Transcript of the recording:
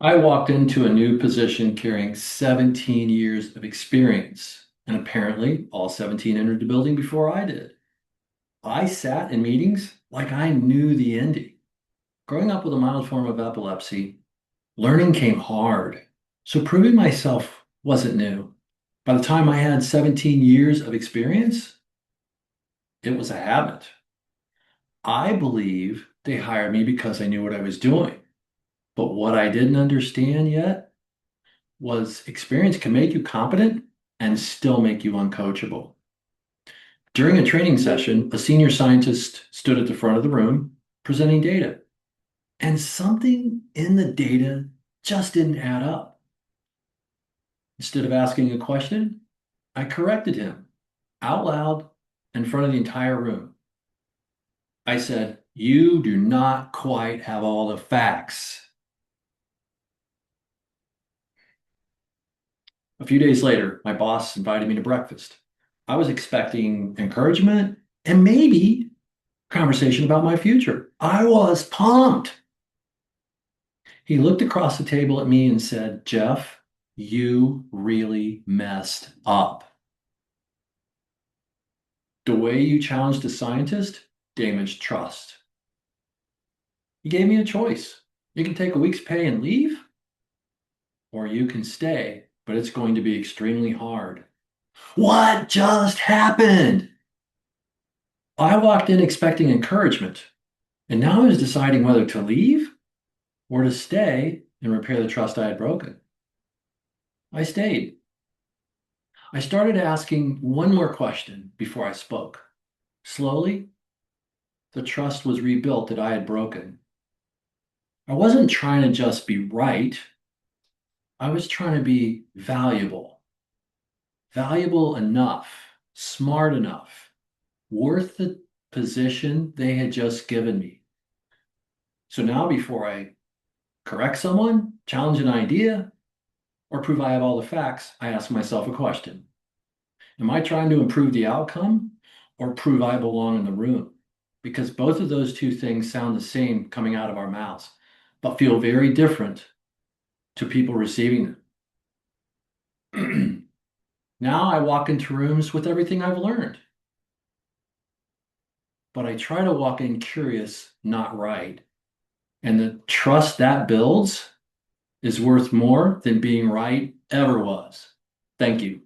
I walked into a new position carrying 17 years of experience, and apparently all 17 entered the building before I did. I sat in meetings like I knew the ending. Growing up with a mild form of epilepsy, learning came hard, so proving myself wasn't new. By the time I had 17 years of experience, it was a habit. I believe they hired me because I knew what I was doing. But what I didn't understand yet was experience can make you competent and still make you uncoachable. During a training session, a senior scientist stood at the front of the room presenting data, and something in the data just didn't add up. Instead of asking a question, I corrected him out loud in front of the entire room. I said, "You do not quite have all the facts." A few days later, my boss invited me to breakfast. I was expecting encouragement and maybe conversation about my future. I was pumped. He looked across the table at me and said, "Jeff, you really messed up. The way you challenged a scientist damaged trust." He gave me a choice. You can take a week's pay and leave, or you can stay, but it's going to be extremely hard. What just happened? I walked in expecting encouragement, and now I was deciding whether to leave or to stay and repair the trust I had broken. I stayed. I started asking one more question before I spoke. Slowly, the trust was rebuilt that I had broken. I wasn't trying to just be right, I was trying to be valuable. Valuable enough, smart enough, worth the position they had just given me. So now, before I correct someone, challenge an idea, or prove I have all the facts, I ask myself a question. Am I trying to improve the outcome or prove I belong in the room? Because both of those two things sound the same coming out of our mouths, but feel very different to people receiving them. Now I walk into rooms with everything I've learned, but I try to walk in curious, not right. And the trust that builds is worth more than being right ever was. Thank you.